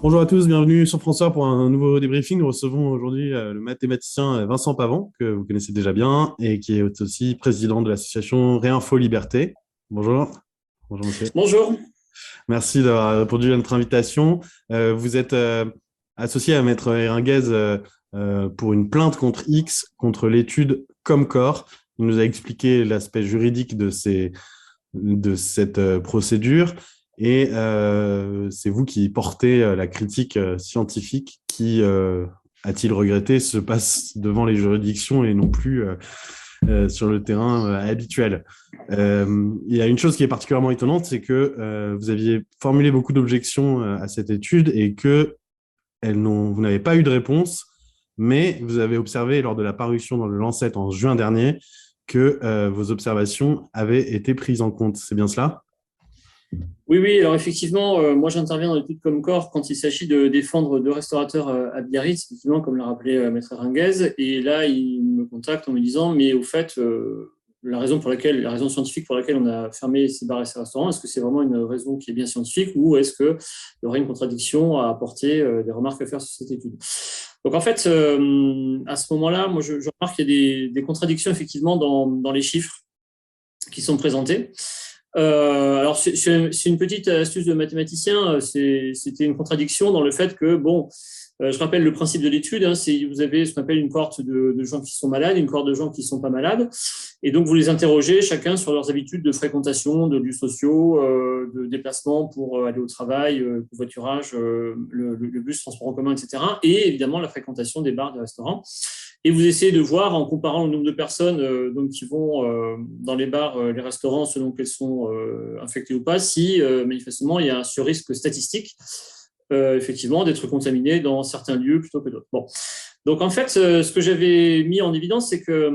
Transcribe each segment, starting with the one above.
Bonjour à tous, bienvenue sur François pour un nouveau débriefing. Nous recevons aujourd'hui le mathématicien Vincent Pavant, que vous connaissez déjà bien, et qui est aussi président de l'association Réinfo Liberté. Bonjour. Bonjour monsieur. Bonjour. Merci d'avoir répondu à notre invitation. Vous êtes associé à Maître Héringuez pour une plainte contre X, contre l'étude Comcore. Il nous a expliqué l'aspect juridique de cette procédure. Et c'est vous qui portez la critique scientifique qui, a-t-il regretté, se passe devant les juridictions et non plus sur le terrain habituel. Il y a une chose qui est particulièrement étonnante, c'est que vous aviez formulé beaucoup d'objections à cette étude et que vous n'avez pas eu de réponse, mais vous avez observé lors de la parution dans le Lancet en juin dernier que vos observations avaient été prises en compte. C'est bien cela? Oui, oui, alors effectivement, moi j'interviens dans l'étude Comcore quand il s'agit de défendre deux restaurateurs à Biarritz, effectivement, comme l'a rappelé Maître Ringuez. Et là, il me contacte en me disant, mais au fait, la raison scientifique pour laquelle on a fermé ces bars et ces restaurants, est-ce que c'est vraiment une raison qui est bien scientifique ou est-ce qu'il y aurait une contradiction à apporter, des remarques à faire sur cette étude? Donc en fait, à ce moment-là, moi je remarque qu'il y a des contradictions effectivement dans les chiffres qui sont présentés. Alors, c'est une petite astuce de mathématicien. C'était une contradiction dans le fait que, bon, je rappelle le principe de l'étude, hein, c'est vous avez ce qu'on appelle une cohorte de gens qui sont malades, une cohorte de gens qui ne sont pas malades, et donc vous les interrogez chacun sur leurs habitudes de fréquentation, de lieux sociaux, de déplacement pour aller au travail, covoiturage, le bus, transport en commun, etc., et évidemment la fréquentation des bars, des restaurants. Et vous essayez de voir, en comparant le nombre de personnes donc, qui vont dans les bars, les restaurants, selon qu'elles sont infectées ou pas, si manifestement il y a ce risque statistique, effectivement, d'être contaminé dans certains lieux plutôt que d'autres. Bon. Donc en fait, ce que j'avais mis en évidence, c'est que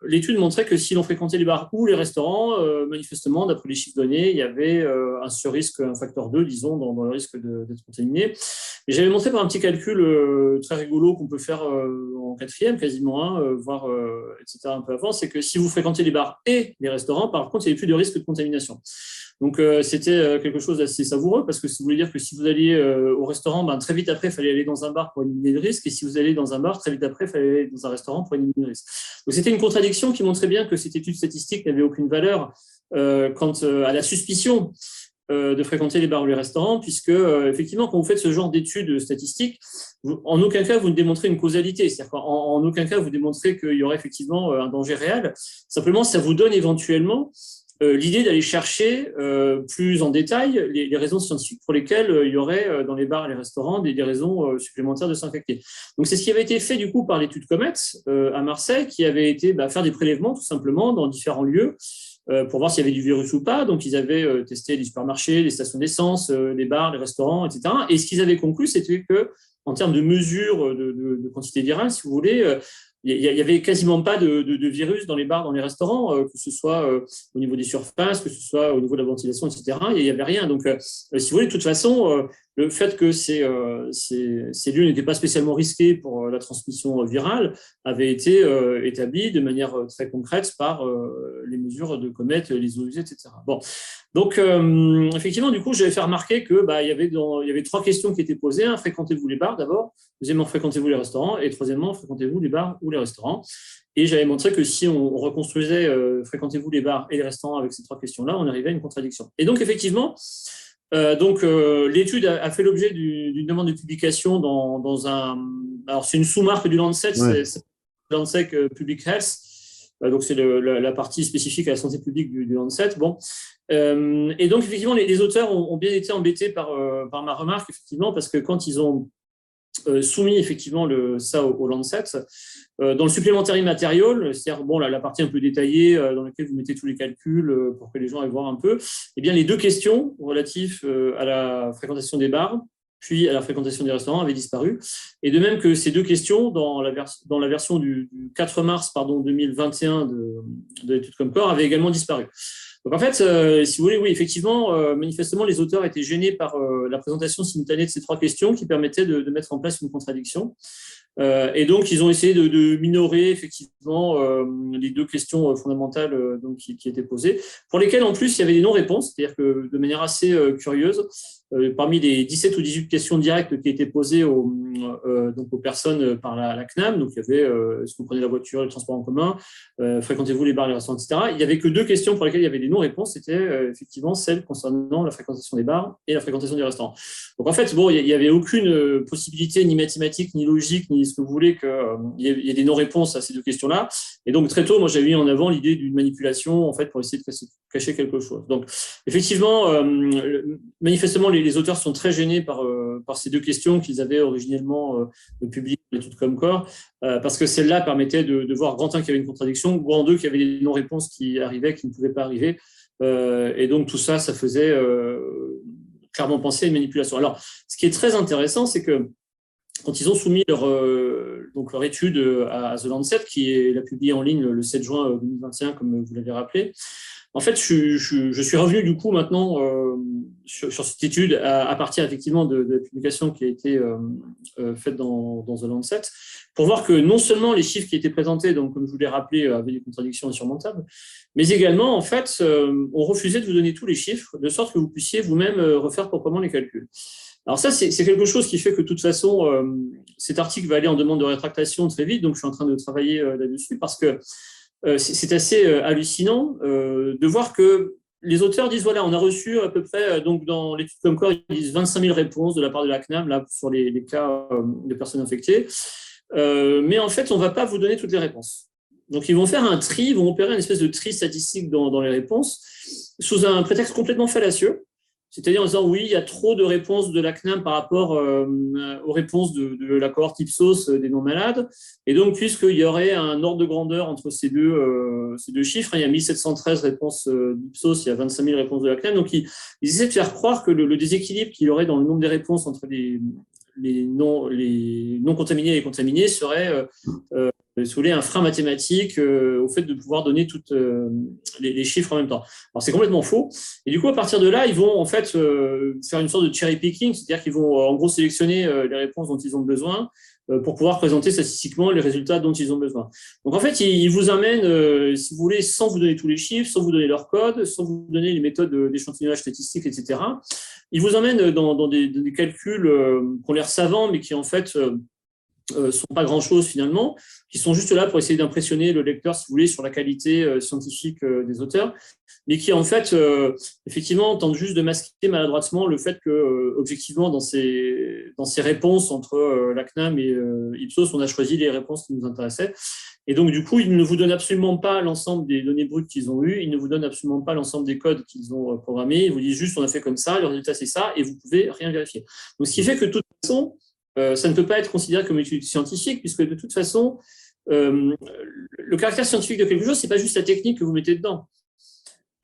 l'étude montrait que si l'on fréquentait les bars ou les restaurants, manifestement, d'après les chiffres donnés, il y avait un surrisque, un facteur 2, disons, dans le risque d'être contaminé. Et j'avais montré par un petit calcul très rigolo qu'on peut faire en quatrième quasiment, hein, voire etc. un peu avant, c'est que si vous fréquentez les bars et les restaurants, par contre, il n'y avait plus de risque de contamination. Donc, c'était quelque chose d'assez savoureux parce que ça voulait dire que si vous alliez au restaurant, ben, très vite après, il fallait aller dans un bar pour éliminer le risque. Et si vous allez dans un bar, très vite après, il fallait aller dans un restaurant pour éliminer le risque. Donc, c'était une contradiction qui montrait bien que cette étude statistique n'avait aucune valeur quant à la suspicion de fréquenter les bars ou les restaurants, puisque effectivement, quand vous faites ce genre d'études statistiques, en aucun cas vous ne démontrez une causalité, c'est-à-dire qu'en aucun cas vous démontrez qu'il y aurait effectivement un danger réel. Simplement, ça vous donne éventuellement l'idée d'aller chercher plus en détail les raisons scientifiques pour lesquelles il y aurait dans les bars et les restaurants des raisons supplémentaires de s'infecter. Donc c'est ce qui avait été fait du coup par l'étude Comet à Marseille, qui avait été faire des prélèvements tout simplement dans différents lieux pour voir s'il y avait du virus ou pas. Donc ils avaient testé les supermarchés, les stations d'essence, les bars, les restaurants, etc. Et ce qu'ils avaient conclu, c'était que en termes de mesure de quantité virale, si vous voulez, il y avait quasiment pas de virus dans les bars, dans les restaurants, que ce soit au niveau des surfaces, que ce soit au niveau de la ventilation, etc. Il n'y avait rien. Donc, si vous voulez, de toute façon, le fait que ces lieux n'étaient pas spécialement risqués pour la transmission virale avait été établi de manière très concrète par les mesures de Comet, les eaux usées, etc. Bon, donc effectivement, du coup, j'avais fait remarquer que il y avait trois questions qui étaient posées. Hein. Fréquentez-vous les bars d'abord? Deuxièmement, fréquentez-vous les restaurants? Et troisièmement, fréquentez-vous les bars ou les restaurants? Et j'avais montré que si on reconstruisait fréquentez-vous les bars et les restaurants avec ces trois questions-là, on arrivait à une contradiction. Et donc, effectivement, l'étude a fait l'objet d'une demande de publication dans un. Alors, c'est une sous-marque du Lancet, Ouais. c'est Lancet Public Health. Donc, c'est la partie spécifique à la santé publique du Lancet. Bon. Et donc, effectivement, les auteurs ont bien été embêtés par ma remarque, effectivement, parce que quand ils ont soumis effectivement ça au Lancet, dans le supplémentaire immatériel, c'est-à-dire bon, la partie un peu détaillée dans laquelle vous mettez tous les calculs pour que les gens aillent voir un peu, eh bien, les deux questions relatives à la fréquentation des bars puis à la fréquentation des restaurants avaient disparu. Et de même que ces deux questions, dans la version du 4 mars 2021 de l'étude Comcore, avaient également disparu. Donc en fait, si vous voulez, oui, effectivement, manifestement, les auteurs étaient gênés par la présentation simultanée de ces trois questions qui permettaient de mettre en place une contradiction. Et donc, ils ont essayé de minorer effectivement les deux questions fondamentales donc, qui étaient posées, pour lesquelles en plus il y avait des non-réponses, c'est-à-dire que de manière assez curieuse, parmi les 17 ou 18 questions directes qui étaient posées donc aux personnes par la CNAM, donc il y avait est-ce que vous prenez la voiture, le transport en commun, fréquentez-vous les bars, les restaurants, etc. Il n'y avait que 2 questions pour lesquelles il y avait des non-réponses, c'était effectivement celles concernant la fréquentation des bars et la fréquentation des restaurants. Donc en fait, bon, il n'y avait aucune possibilité, ni mathématique, ni logique, ni ce que vous voulez, qu'il y ait des non-réponses à ces 2 questions-là. Et donc très tôt, moi j'avais mis en avant l'idée d'une manipulation, en fait, pour essayer de cacher quelque chose. Donc effectivement, manifestement, les auteurs sont très gênés par ces 2 questions qu'ils avaient originellement publiées dans l'étude Comcore, parce que celle-là permettait de voir grand 1 qu'il y avait une contradiction, grand 2 qu'il y avait des non-réponses qui arrivaient, qui ne pouvaient pas arriver. Et donc tout ça, ça faisait clairement penser à une manipulation. Alors, ce qui est très intéressant, c'est que quand ils ont soumis leur étude à The Lancet, qui est publiée en ligne le 7 juin 2021, comme vous l'avez rappelé, en fait, je suis revenu du coup maintenant sur cette étude à partir effectivement de la publication qui a été faite dans The Lancet, pour voir que non seulement les chiffres qui étaient présentés, donc comme je vous l'ai rappelé, avaient des contradictions insurmontables, mais également en fait, on refusait de vous donner tous les chiffres, de sorte que vous puissiez vous-même refaire proprement les calculs. Alors ça, c'est quelque chose qui fait que de toute façon, cet article va aller en demande de rétractation très vite, donc je suis en train de travailler là-dessus, parce que c'est assez hallucinant de voir que les auteurs disent, voilà, on a reçu à peu près, donc dans l'étude Comcore, ils disent 25 000 réponses de la part de la CNAM là, sur les cas de personnes infectées, mais en fait, on ne va pas vous donner toutes les réponses. Donc, ils vont faire un tri, ils vont opérer une espèce de tri statistique dans les réponses, sous un prétexte complètement fallacieux. C'est-à-dire en disant, oui, il y a trop de réponses de la CNAM par rapport aux réponses de la cohorte Ipsos des non-malades. Et donc, puisqu'il y aurait un ordre de grandeur entre ces deux chiffres, il y a 1713 réponses d'Ipsos, il y a 25 000 réponses de la CNAM. Donc, ils essaient de faire croire que le déséquilibre qu'il y aurait dans le nombre des réponses entre les non contaminés et les contaminés serait si vous voulez, un frein mathématique au fait de pouvoir donner toutes les chiffres en même temps. Alors, c'est complètement faux. Et du coup, à partir de là, ils vont en fait faire une sorte de cherry picking, c'est-à-dire qu'ils vont en gros sélectionner les réponses dont ils ont besoin pour pouvoir présenter statistiquement les résultats dont ils ont besoin. Donc, en fait, ils vous amènent, si vous voulez, sans vous donner tous les chiffres, sans vous donner leur code, sans vous donner les méthodes d'échantillonnage statistique, etc. Ils vous amènent dans des calculs qui ont l'air savants, mais qui, en fait, sont pas grand-chose finalement, qui sont juste là pour essayer d'impressionner le lecteur, si vous voulez, sur la qualité scientifique des auteurs, mais qui en fait, effectivement, tentent juste de masquer maladroitement le fait que, objectivement, dans ces réponses entre la CNAM et Ipsos, on a choisi les réponses qui nous intéressaient. Et donc, du coup, ils ne vous donnent absolument pas l'ensemble des données brutes qu'ils ont eues, ils ne vous donnent absolument pas l'ensemble des codes qu'ils ont programmés, ils vous disent juste, on a fait comme ça, le résultat c'est ça, et vous pouvez rien vérifier. Donc, ce qui fait que, de toute façon, ça ne peut pas être considéré comme une étude scientifique, puisque de toute façon, le caractère scientifique de quelque chose, ce n'est pas juste la technique que vous mettez dedans.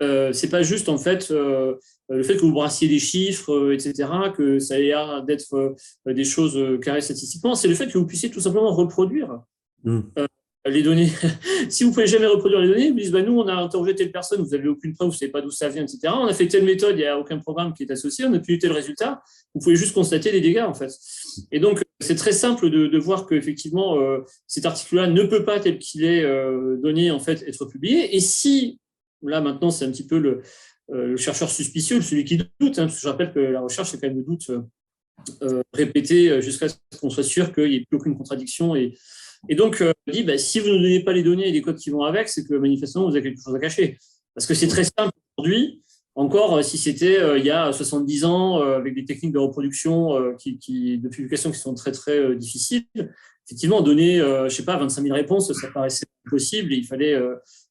Ce n'est pas juste, en fait, le fait que vous brassiez des chiffres, etc., que ça ait l'air d'être des choses carrées statistiquement, c'est le fait que vous puissiez tout simplement reproduire les données. Si vous ne pouvez jamais reproduire les données, vous dites, nous, on a interrogé telle personne, vous n'avez aucune preuve, vous ne savez pas d'où ça vient, etc. On a fait telle méthode, il n'y a aucun programme qui est associé, on a pu tel résultat. Vous pouvez juste constater les dégâts, en fait. Et donc, c'est très simple de voir qu'effectivement, cet article-là ne peut pas, tel qu'il est donné, en fait, être publié. Et si, là, maintenant, c'est un petit peu le chercheur suspicieux, celui qui doute, parce que je rappelle que la recherche, c'est quand même le doute répété jusqu'à ce qu'on soit sûr qu'il n'y ait plus aucune contradiction. Et donc, on dit, si vous ne donnez pas les données et les codes qui vont avec, c'est que manifestement, vous avez quelque chose à cacher. Parce que c'est très simple aujourd'hui, encore si c'était il y a 70 ans, avec des techniques de reproduction, de publication qui sont très, très difficiles. Effectivement, donner, je ne sais pas, 25 000 réponses, ça paraissait impossible et il fallait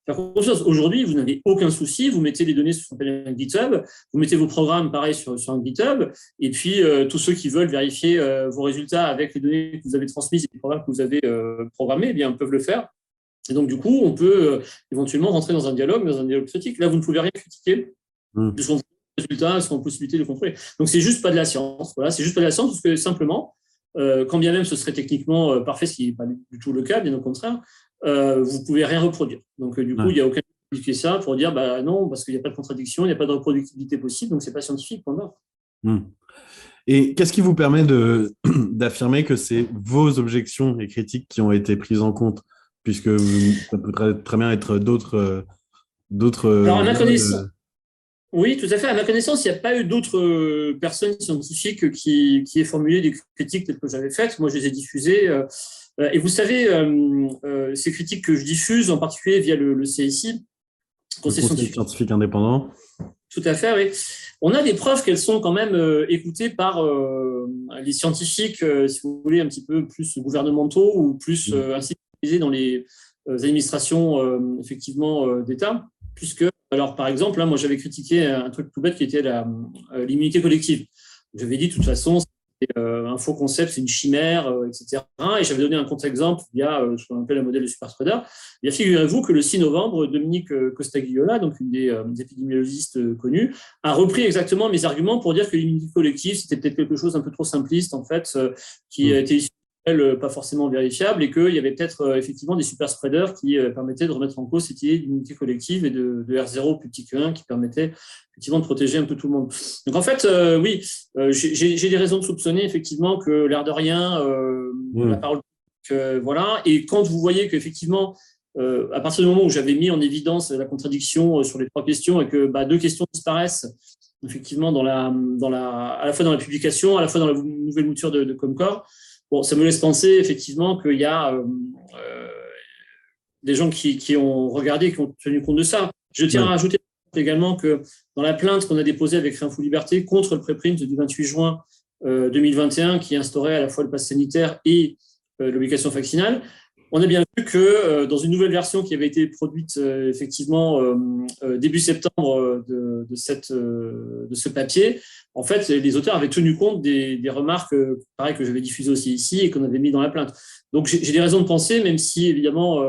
faire quelque chose. Aujourd'hui, vous n'avez aucun souci, vous mettez les données sur un GitHub, vous mettez vos programmes, pareil, sur un GitHub, et puis tous ceux qui veulent vérifier vos résultats avec les données que vous avez transmises et les programmes que vous avez programmés, eh bien, peuvent le faire. Et donc, du coup, on peut éventuellement rentrer dans un dialogue critique. Là, vous ne pouvez rien critiquer, puisqu'on a les résultats sont en possibilité de contrôler. Donc, c'est juste pas de la science. Voilà, c'est juste pas de la science, parce que simplement, quand bien même ce serait techniquement parfait, ce qui n'est pas du tout le cas, bien au contraire, vous ne pouvez rien reproduire. Donc, du coup, il n'y a aucun qui fait ça pour dire non, parce qu'il n'y a pas de contradiction, il n'y a pas de reproductibilité possible, donc ce n'est pas scientifique. Et qu'est-ce qui vous permet d'affirmer que c'est vos objections et critiques qui ont été prises en compte, puisque ça peut très bien être d'autres. Alors, à ma connaissance. Oui, tout à fait. À ma connaissance, il n'y a pas eu d'autres personnes scientifiques qui aient formulé des critiques telles que j'avais faites. Moi, je les ai diffusées. Et vous savez, ces critiques que je diffuse, en particulier via le CSI, Le Conseil Conseil scientifique, scientifique indépendant. tout à fait, oui. On a des preuves qu'elles sont quand même écoutées par les scientifiques, si vous voulez, un petit peu plus gouvernementaux ou plus institutionnalisés dans les administrations, effectivement, d'État. Puisque, alors, par exemple, là, moi, j'avais critiqué un truc tout bête qui était l'immunité collective. J'avais dit, de toute façon, un faux concept, c'est une chimère, etc. Et j'avais donné un contre-exemple via ce qu'on appelle le modèle de superspreader. Bien, figurez-vous que le 6 novembre, Dominique Costagliola, donc une des épidémiologistes connus, a repris exactement mes arguments pour dire que l'immunité collective, c'était peut-être quelque chose un peu trop simpliste, en fait, qui était issu pas forcément vérifiable et qu'il y avait peut-être effectivement des super spreaders qui permettaient de remettre en cause cette idée d'immunité collective et de R0 plus petit que 1 qui permettait effectivement de protéger un peu tout le monde. Donc en fait, oui, j'ai des raisons de soupçonner effectivement que l'air de rien, la parole, voilà, et quand vous voyez qu'effectivement, à partir du moment où j'avais mis en évidence la contradiction sur les trois questions et que deux questions disparaissent effectivement à la fois dans la publication, à la fois dans la nouvelle mouture de Comcore, bon, ça me laisse penser effectivement qu'il y a des gens qui ont regardé, qui ont tenu compte de ça. Je tiens à rajouter également que dans la plainte qu'on a déposée avec Réinfo Liberté contre le préprint du 28 juin 2021 qui instaurait à la fois le pass sanitaire et l'obligation vaccinale, on a bien vu que dans une nouvelle version qui avait été produite effectivement début septembre de ce papier, en fait, les auteurs avaient tenu compte des remarques pareil, que j'avais diffusées aussi ici et qu'on avait mis dans la plainte. Donc, j'ai des raisons de penser, même si, évidemment,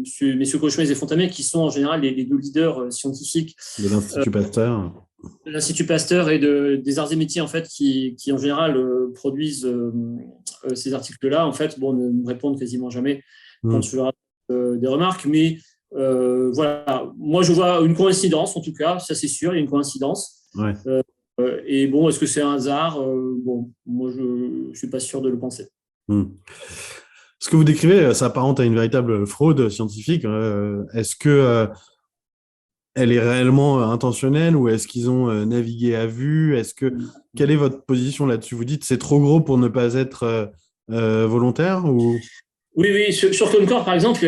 messieurs Cauchemez et Fontanet, qui sont en général les deux leaders scientifiques de l'Institut Pasteur. De l'Institut Pasteur et des arts et métiers, en fait, qui en général, produisent ces articles-là, en fait, bon, ne me répondent quasiment jamais quand je leur ai des remarques. Mais voilà, moi, je vois une coïncidence, en tout cas, ça c'est sûr, il y a une coïncidence. Ouais. Et bon, est-ce que c'est un hasard? Bon, moi, je ne suis pas sûr de le penser. Ce que vous décrivez s'apparente à une véritable fraude scientifique. Est-ce que elle est réellement intentionnelle ou est-ce qu'ils ont navigué à vue? Quelle est votre position là-dessus? Vous dites c'est trop gros pour ne pas être volontaire ou... Oui, sur Comcore, par exemple,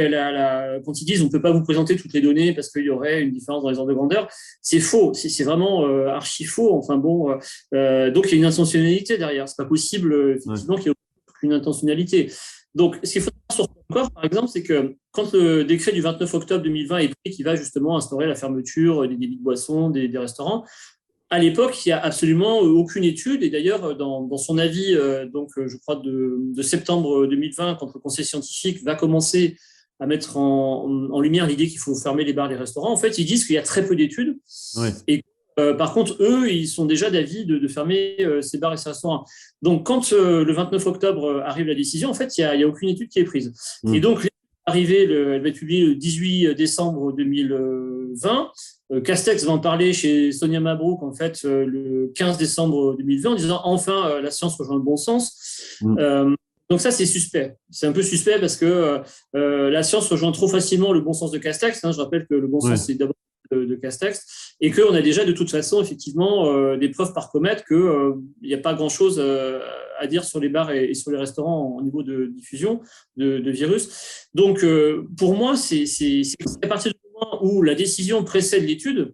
quand ils disent on ne peut pas vous présenter toutes les données parce qu'il y aurait une différence dans les ordres de grandeur, c'est faux, c'est vraiment archi faux. Enfin bon, donc il y a une intentionnalité derrière. C'est pas possible, effectivement, qu'il y ait aucune intentionnalité. Donc, ce qu'il faut savoir sur Comcore, par exemple, c'est que quand le décret du 29 octobre 2020 est pris, qui va justement instaurer la fermeture des débits de boissons, des restaurants, à l'époque, il n'y a absolument aucune étude. Et d'ailleurs, dans son avis, donc, je crois, de septembre 2020, quand le conseil scientifique va commencer à mettre en lumière l'idée qu'il faut fermer les bars et les restaurants, en fait, ils disent qu'il y a très peu d'études. Et par contre, eux, ils sont déjà d'avis de fermer ces bars et ces restaurants. Donc, quand le 29 octobre arrive la décision, en fait, il n'y a aucune étude qui est prise. Et donc, elle va être publiée le 18 décembre 2020. Castex va en parler chez Sonia Mabrouk en fait le 15 décembre 2020 en disant enfin la science rejoint le bon sens. Donc ça c'est suspect. C'est un peu suspect parce que la science rejoint trop facilement le bon sens de Castex. Je rappelle que le bon sens c'est d'abord de Castex et qu'on a déjà de toute façon effectivement des preuves par comète qu'il n'y a pas grand-chose à dire sur les bars et sur les restaurants au niveau de diffusion de virus. Donc pour moi c'est à partir du moment où la décision précède l'étude.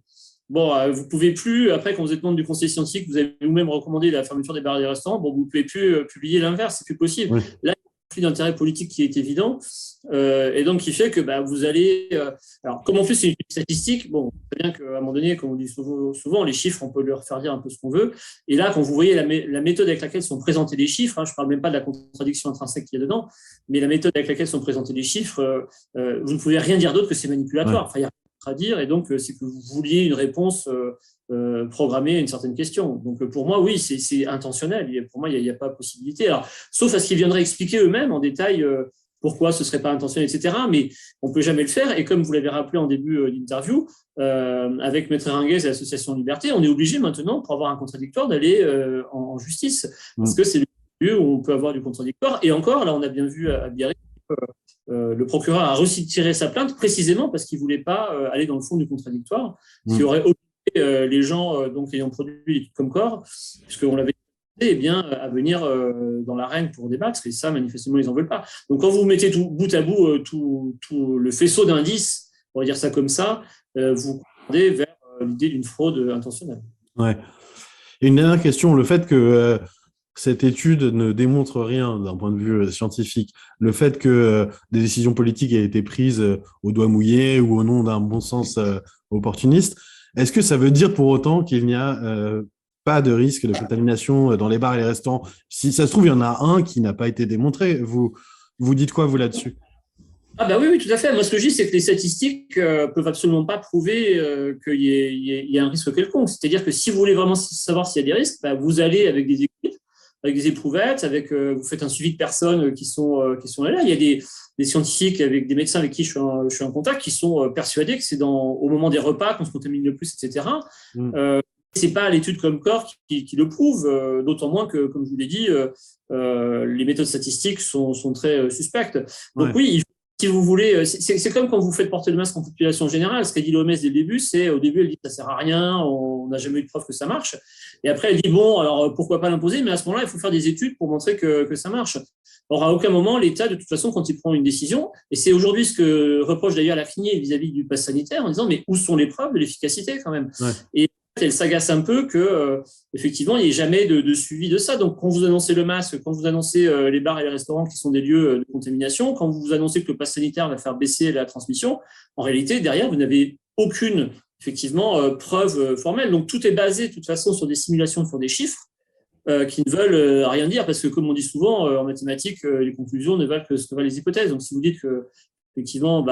Bon, vous pouvez plus, après, quand vous êtes membre du conseil scientifique, vous avez vous-même recommandé la fermeture des bars et des restaurants, bon, vous ne pouvez plus publier l'inverse, c'est plus possible. Là, il y a un conflit d'intérêt politique qui est évident, et donc qui fait que vous allez... alors, comme en plus c'est une statistique, bon, c'est bien qu'à un moment donné, comme on dit souvent, les chiffres, on peut leur faire dire un peu ce qu'on veut, et là, quand vous voyez la méthode avec laquelle sont présentés les chiffres, je ne parle même pas de la contradiction intrinsèque qu'il y a dedans, mais la méthode avec laquelle sont présentés les chiffres, vous ne pouvez rien dire d'autre que c'est manipulatoire. Enfin, il y a à dire, et donc c'est que vous vouliez une réponse programmée à une certaine question. Donc pour moi, oui, c'est intentionnel. Pour moi, il n'y a pas possibilité. Alors, sauf à ce qu'ils viendraient expliquer eux-mêmes en détail pourquoi ce ne serait pas intentionnel, etc. Mais on ne peut jamais le faire. Et comme vous l'avez rappelé en début d'interview, avec Maître Eringuez et l'Association Liberté, on est obligé maintenant, pour avoir un contradictoire, d'aller en justice. Parce que c'est le lieu où on peut avoir du contradictoire. Et encore, là, on a bien vu à Biarritz, le procureur a retiré sa plainte précisément parce qu'il ne voulait pas aller dans le fond du contradictoire, ce qui aurait obligé les gens donc ayant produit l'étude Comcor, puisqu'on l'avait bien, à venir dans l'arène pour débattre, et ça, manifestement, ils n'en veulent pas. Donc, quand vous mettez tout bout à bout, tout le faisceau d'indices, on va dire ça comme ça, vous tendez vers l'idée d'une fraude intentionnelle. Ouais. Et une dernière question, le fait que cette étude ne démontre rien d'un point de vue scientifique, le fait que des décisions politiques aient été prises au doigt mouillé ou au nom d'un bon sens opportuniste, est-ce que ça veut dire pour autant qu'il n'y a pas de risque de contamination dans les bars et les restaurants? Si ça se trouve, il y en a un qui n'a pas été démontré. Vous dites quoi, vous, là-dessus? Ah bah oui, oui, tout à fait. Moi, ce que je dis, c'est que les statistiques peuvent absolument pas prouver qu'il y ait un risque quelconque. C'est-à-dire que si vous voulez vraiment savoir s'il y a des risques, bah, vous allez avec des équipes, avec des éprouvettes, vous faites un suivi de personnes qui sont là. Il y a des scientifiques, avec des médecins avec qui je suis en contact, qui sont persuadés que c'est au moment des repas qu'on se contamine le plus, etc. C'est pas l'étude Comcor qui le prouve, d'autant moins que, comme je vous l'ai dit, les méthodes statistiques sont très suspectes. Donc oui, si vous voulez, c'est comme quand vous faites porter le masque en population générale. Ce qu'a dit l'OMS dès le début, c'est au début, elle dit que ça sert à rien, on n'a jamais eu de preuve que ça marche. Et après, elle dit bon, alors pourquoi pas l'imposer, mais à ce moment-là, il faut faire des études pour montrer que ça marche. Or, à aucun moment, l'État, de toute façon, quand il prend une décision, et c'est aujourd'hui ce que reproche d'ailleurs la CNIL vis-à-vis du pass sanitaire, en disant mais où sont les preuves de l'efficacité quand même? Et elle s'agace un peu que effectivement il n'y ait jamais de suivi de ça. Donc quand vous annoncez le masque, quand vous annoncez les bars et les restaurants qui sont des lieux de contamination, quand vous annoncez que le pass sanitaire va faire baisser la transmission, en réalité derrière vous n'avez aucune effectivement preuve formelle. Donc tout est basé de toute façon sur des simulations, sur des chiffres qui ne veulent rien dire, parce que comme on dit souvent en mathématiques, les conclusions ne valent que ce que valent les hypothèses. Donc si vous dites que effectivement,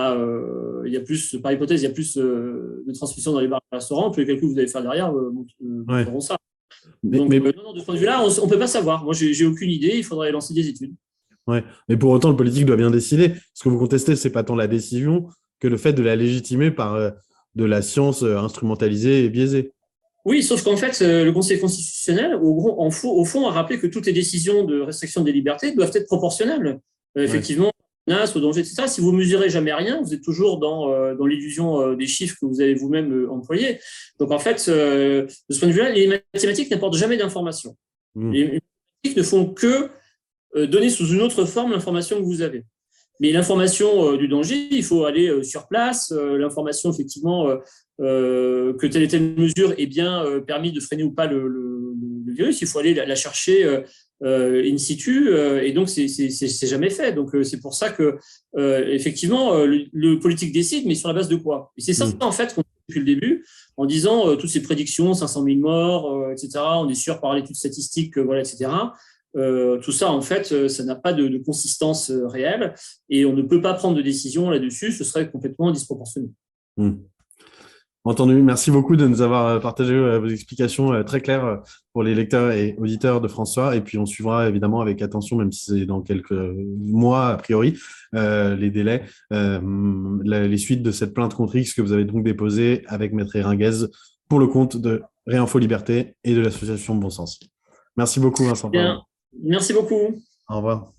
il y a plus, par hypothèse, il y a plus de transmission dans les bars et restaurants, tous les calculs que vous allez faire derrière montreront ça. Donc, non, de ce point de vue-là, on ne peut pas savoir. Moi, j'ai aucune idée, il faudrait lancer des études. Ouais. Mais pour autant, le politique doit bien décider. Ce que vous contestez, ce n'est pas tant la décision que le fait de la légitimer par de la science instrumentalisée et biaisée. Oui, sauf qu'en fait, le Conseil constitutionnel, au fond, a rappelé que toutes les décisions de restriction des libertés doivent être proportionnelles. Effectivement, au danger, etc. Si vous mesurez jamais rien, vous êtes toujours dans l'illusion des chiffres que vous avez vous-même employés. Donc en fait, de ce point de vue-là, les mathématiques n'apportent jamais d'informations. Les mathématiques ne font que donner sous une autre forme l'information que vous avez. Mais l'information du danger, il faut aller sur place. L'information, effectivement, que telle et telle mesure est bien permis de freiner ou pas le virus, il faut aller la chercher in situ, et donc c'est jamais fait. Donc c'est pour ça que effectivement le politique décide, mais sur la base de quoi? Et c'est ça en fait qu'on fait depuis le début, en disant toutes ces prédictions, 500 000 morts, etc. On est sûr par l'étude statistique, voilà, etc. Tout ça, en fait, ça n'a pas de consistance réelle, et on ne peut pas prendre de décision là-dessus, ce serait complètement disproportionné. Entendu. Merci beaucoup de nous avoir partagé vos explications très claires pour les lecteurs et auditeurs de François. Et puis, on suivra évidemment avec attention, même si c'est dans quelques mois, a priori, les délais, les suites de cette plainte contre X que vous avez donc déposée avec Maître Eringuez pour le compte de Réinfo Liberté et de l'association Bon Sens. Merci beaucoup, Vincent. Bien. Merci beaucoup. Au revoir.